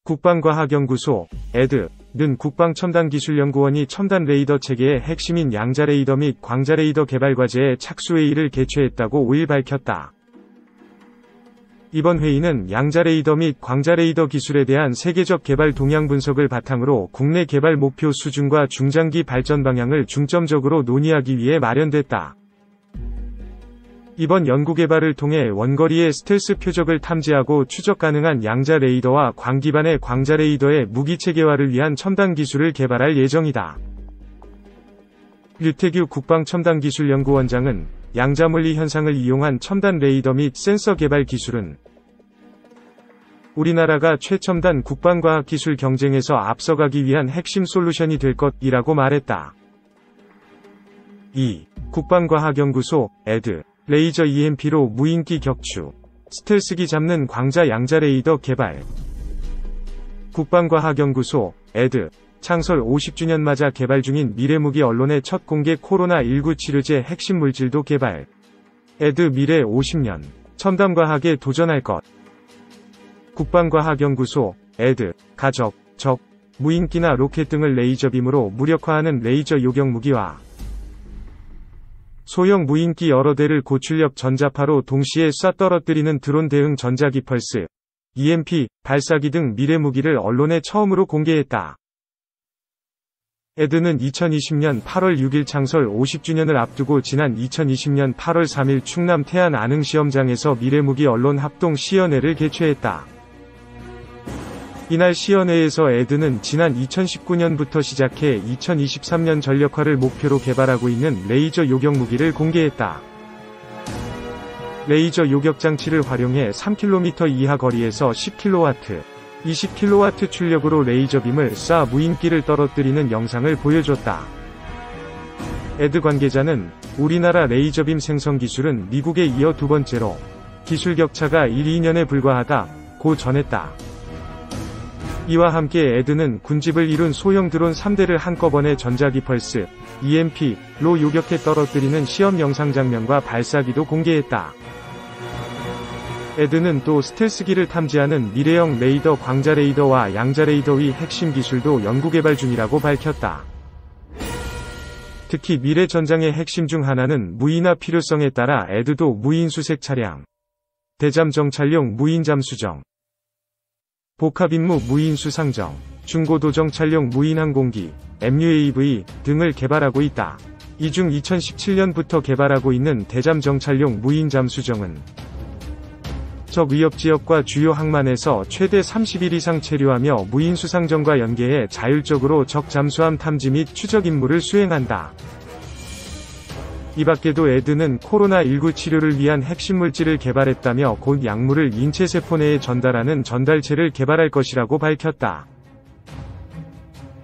국방과학연구소, ED는 국방첨단기술연구원이 첨단 레이더 체계의 핵심인 양자레이더 및 광자레이더 개발 과제에 착수회의를 개최했다고 5일 밝혔다. 이번 회의는 양자레이더 및 광자레이더 기술에 대한 세계적 개발 동향 분석을 바탕으로 국내 개발 목표 수준과 중장기 발전 방향을 중점적으로 논의하기 위해 마련됐다. 이번 연구개발을 통해 원거리의 스텔스 표적을 탐지하고 추적 가능한 양자 레이더와 광 기반의 광자 레이더의 무기체계화를 위한 첨단 기술을 개발할 예정이다. 류태규 국방첨단기술연구원장은 양자물리 현상을 이용한 첨단 레이더 및 센서 개발 기술은 우리나라가 최첨단 국방과학기술 경쟁에서 앞서가기 위한 핵심 솔루션이 될 것이라고 말했다. 2. 국방과학연구소, ED 레이저 EMP로 무인기 격추, 스텔스기 잡는 광자 양자 레이더 개발. 국방과학연구소, ED 창설 50주년 맞아 개발 중인 미래무기 언론의 첫 공개 코로나19 치료제 핵심 물질도 개발. ED 미래 50년, 첨단과학에 도전할 것. 국방과학연구소, ED 가적, 적, 무인기나 로켓 등을 레이저빔으로 무력화하는 레이저 요격 무기와 소형 무인기 여러 대를 고출력 전자파로 동시에 쏴 떨어뜨리는 드론 대응 전자기 펄스, EMP, 발사기 등 미래 무기를 언론에 처음으로 공개했다. ED는 2020년 8월 6일 창설 50주년을 앞두고 지난 2020년 8월 3일 충남 태안 안흥시험장에서 미래무기 언론 합동 시연회를 개최했다. 이날 시연회에서 ED는 지난 2019년부터 시작해 2023년 전력화를 목표로 개발하고 있는 레이저 요격 무기를 공개했다. 레이저 요격 장치를 활용해 3km 이하 거리에서 10kW, 20kW 출력으로 레이저빔을 쏴 무인기를 떨어뜨리는 영상을 보여줬다. ED 관계자는 우리나라 레이저빔 생성 기술은 미국에 이어 두 번째로 기술 격차가 1-2년에 불과하다고 전했다. 이와 함께 ED는 군집을 이룬 소형 드론 3대를 한꺼번에 전자기 펄스, EMP로 요격해 떨어뜨리는 시험 영상 장면과 발사기도 공개했다. ED는 또 스텔스기를 탐지하는 미래형 레이더 광자 레이더와 양자 레이더의 핵심 기술도 연구개발 중이라고 밝혔다. 특히 미래 전장의 핵심 중 하나는 무인화 필요성에 따라 ED도 무인 수색 차량, 대잠 정찰용 무인 잠수정, 복합 임무 무인 수상정, 중고도 정찰용 무인 항공기, MUAV 등을 개발하고 있다. 이 중 2017년부터 개발하고 있는 대잠 정찰용 무인 잠수정은 적 위협 지역과 주요 항만에서 최대 30일 이상 체류하며 무인 수상정과 연계해 자율적으로 적 잠수함 탐지 및 추적 임무를 수행한다. 이 밖에도 ED는 코로나19 치료를 위한 핵심 물질을 개발했다며 곧 약물을 인체 세포 내에 전달하는 전달체를 개발할 것이라고 밝혔다.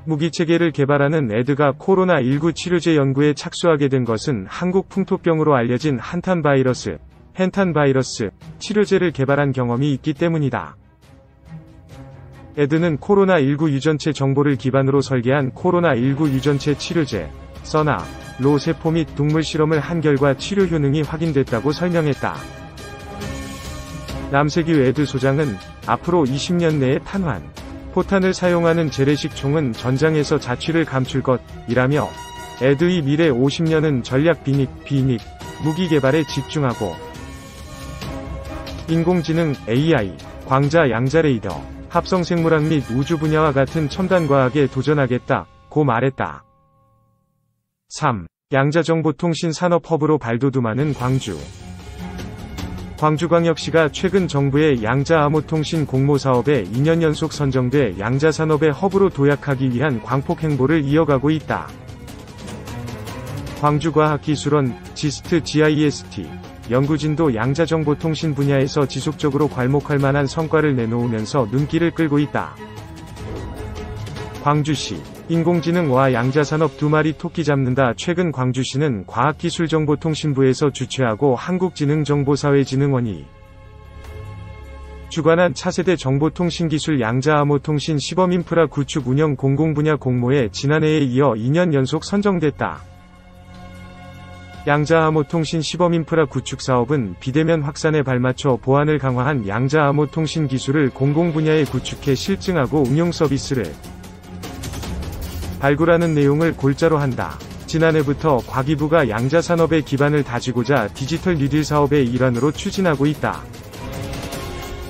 무기체계를 개발하는 ED가 코로나19 치료제 연구에 착수하게 된 것은 한국 풍토병으로 알려진 한탄 바이러스, 헨탄 바이러스 치료제를 개발한 경험이 있기 때문이다. ED는 코로나19 유전체 정보를 기반으로 설계한 코로나19 유전체 치료제, 로 세포 및 동물 실험을 한 결과 치료 효능이 확인됐다고 설명했다. 남세규 ED 소장은 앞으로 20년 내에 탄환, 포탄을 사용하는 재래식 총은 전장에서 자취를 감출 것이라며 ED의 미래 50년은 전략 비닉, 무기 개발에 집중하고 인공지능, AI, 광자 양자 레이더, 합성생물학 및 우주 분야와 같은 첨단 과학에 도전하겠다고 말했다. 3. 양자정보통신 산업허브로 발돋움하는 광주. 광주광역시가 최근 정부의 양자암호통신 공모사업에 2년 연속 선정돼 양자산업의 허브로 도약하기 위한 광폭 행보를 이어가고 있다. 광주과학기술원, GIST 연구진도 양자정보통신 분야에서 지속적으로 괄목할 만한 성과를 내놓으면서 눈길을 끌고 있다. 광주시 인공지능과 양자산업 두 마리 토끼 잡는다. 최근 광주시는 과학기술정보통신부에서 주최하고 한국지능정보사회진흥원이 주관한 차세대 정보통신기술 양자암호통신 시범인프라 구축 운영 공공분야 공모에 지난해에 이어 2년 연속 선정됐다. 양자암호통신 시범인프라 구축 사업은 비대면 확산에 발맞춰 보안을 강화한 양자암호통신 기술을 공공분야에 구축해 실증하고 응용 서비스를 발굴하는 내용을 골자로 한다. 지난해부터 과기부가 양자산업의 기반을 다지고자 디지털 뉴딜 사업의 일환으로 추진하고 있다.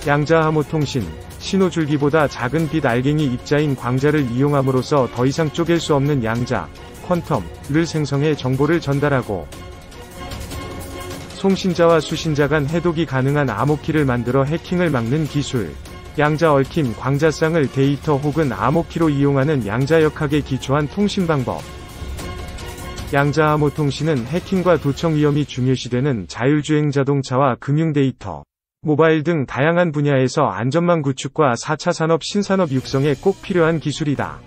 양자암호통신, 신호줄기보다 작은 빛 알갱이 입자인 광자를 이용함으로써 더 이상 쪼갤 수 없는 양자, 퀀텀을 생성해 정보를 전달하고 송신자와 수신자 간 해독이 가능한 암호키를 만들어 해킹을 막는 기술. 양자 얽힘 광자쌍을 데이터 혹은 암호키로 이용하는 양자역학에 기초한 통신 방법. 양자암호통신은 해킹과 도청 위험이 중요시되는 자율주행 자동차와 금융 데이터, 모바일 등 다양한 분야에서 안전망 구축과 4차 산업 신산업 육성에 꼭 필요한 기술이다.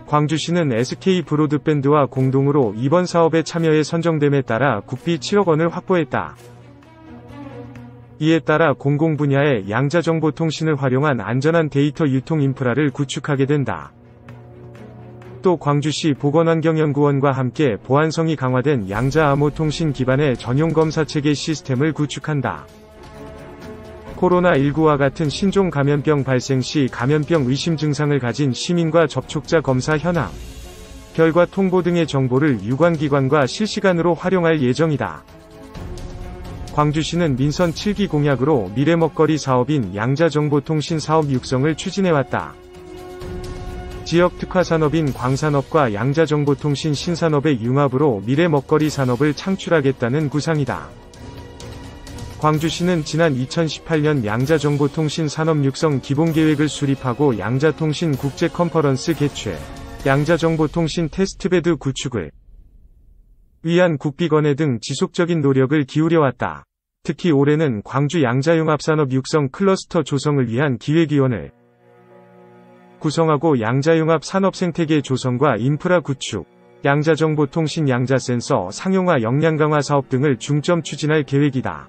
광주시는 SK 브로드밴드와 공동으로 이번 사업에 참여해 선정됨에 따라 국비 7억 원을 확보했다. 이에 따라 공공 분야의 양자정보통신을 활용한 안전한 데이터 유통 인프라를 구축하게 된다. 또 광주시 보건환경연구원과 함께 보안성이 강화된 양자암호통신 기반의 전용 검사체계 시스템을 구축한다. 코로나19와 같은 신종 감염병 발생 시 감염병 의심 증상을 가진 시민과 접촉자 검사 현황, 결과 통보 등의 정보를 유관기관과 실시간으로 활용할 예정이다. 광주시는 민선 7기 공약으로 미래먹거리 사업인 양자정보통신 사업 육성을 추진해왔다. 지역 특화 산업인 광산업과 양자정보통신 신산업의 융합으로 미래먹거리 산업을 창출하겠다는 구상이다. 광주시는 지난 2018년 양자정보통신 산업 육성 기본계획을 수립하고 양자통신 국제 컨퍼런스 개최, 양자정보통신 테스트베드 구축을 위한 국비건의 등 지속적인 노력을 기울여왔다. 특히 올해는 광주 양자융합산업 육성 클러스터 조성을 위한 기획위원을 구성하고 양자융합 산업생태계 조성과 인프라 구축, 양자정보통신 양자센서 상용화 역량 강화 사업 등을 중점 추진할 계획이다.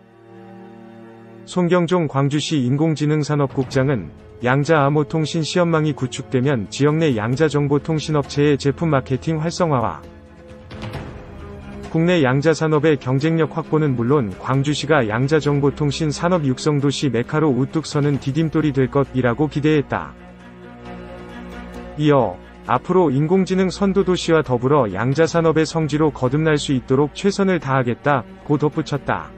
손경종 광주시 인공지능산업국장은 양자암호통신 시험망이 구축되면 지역 내 양자정보통신업체의 제품 마케팅 활성화와 국내 양자산업의 경쟁력 확보는 물론 광주시가 양자정보통신 산업 육성도시 메카로 우뚝 서는 디딤돌이 될 것이라고 기대했다. 이어 앞으로 인공지능 선도도시와 더불어 양자산업의 성지로 거듭날 수 있도록 최선을 다하겠다고 덧붙였다.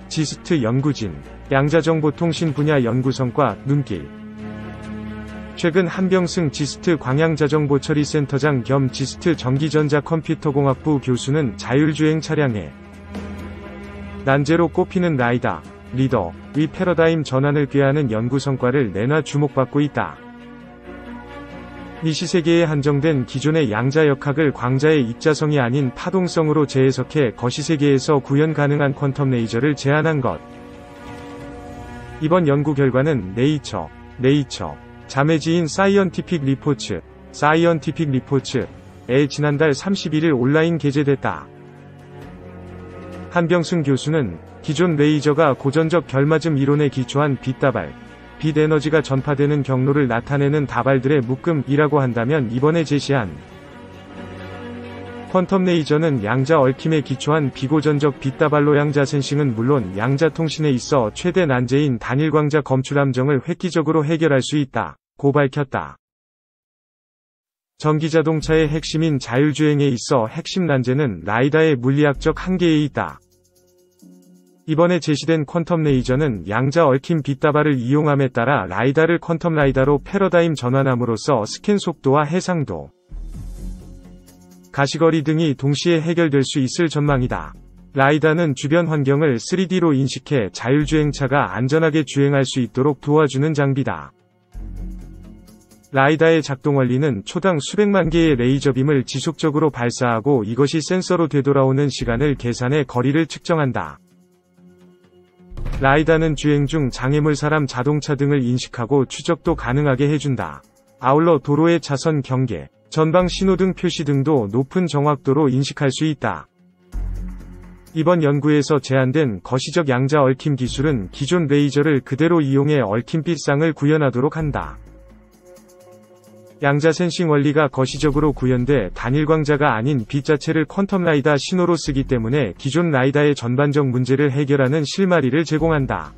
지스트 연구진, 양자정보통신 분야 연구성과 눈길. 최근 한병승 지스트 광양자정보처리센터장 겸 지스트 전기전자컴퓨터공학부 교수는 자율주행 차량에 난제로 꼽히는 라이다, 리더의 패러다임 전환을 꾀하는 연구 성과를 내놔 주목받고 있다. 이 시세계에 한정된 기존의 양자역학을 광자의 입자성이 아닌 파동성으로 재해석해 거시세계에서 구현 가능한 퀀텀 레이저를 제안한 것. 이번 연구 결과는 네이처 자매지인 사이언티픽 리포츠에 지난달 31일 온라인 게재됐다. 한병승 교수는 기존 레이저가 고전적 결맞음 이론에 기초한 빛다발, 빛 에너지가 전파되는 경로를 나타내는 다발들의 묶음이라고 한다면 이번에 제시한 퀀텀 레이저는 양자 얽힘에 기초한 비고전적 빛다발로 양자 센싱은 물론 양자 통신에 있어 최대 난제인 단일 광자 검출 함정을 획기적으로 해결할 수 있다고 밝혔다. 전기자동차의 핵심인 자율주행에 있어 핵심 난제는 라이다의 물리학적 한계에 있다. 이번에 제시된 퀀텀 레이저는 양자 얽힘 빛다발을 이용함에 따라 라이다를 퀀텀 라이다로 패러다임 전환함으로써 스캔 속도와 해상도, 가시거리 등이 동시에 해결될 수 있을 전망이다. 라이다는 주변 환경을 3D로 인식해 자율주행차가 안전하게 주행할 수 있도록 도와주는 장비다. 라이다의 작동 원리는 초당 수백만 개의 레이저빔을 지속적으로 발사하고 이것이 센서로 되돌아오는 시간을 계산해 거리를 측정한다. 라이다는 주행 중 장애물 사람 자동차 등을 인식하고 추적도 가능하게 해준다. 아울러 도로의 차선 경계, 전방 신호등 표시 등도 높은 정확도로 인식할 수 있다. 이번 연구에서 제안된 거시적 양자 얽힘 기술은 기존 레이저를 그대로 이용해 얽힌 빛상을 구현하도록 한다. 양자 센싱 원리가 거시적으로 구현돼 단일 광자가 아닌 빛 자체를 퀀텀 라이다 신호로 쓰기 때문에 기존 라이다의 전반적 문제를 해결하는 실마리를 제공한다.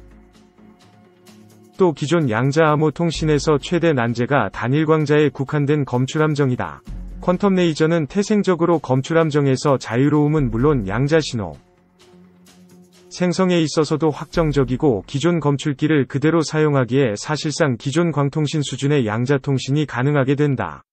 또 기존 양자 암호 통신에서 최대 난제가 단일 광자에 국한된 검출 함정이다. 퀀텀 레이저는 태생적으로 검출 함정에서 자유로움은 물론 양자 신호 생성에 있어서도 확정적이고 기존 검출기를 그대로 사용하기에 사실상 기존 광통신 수준의 양자 통신이 가능하게 된다.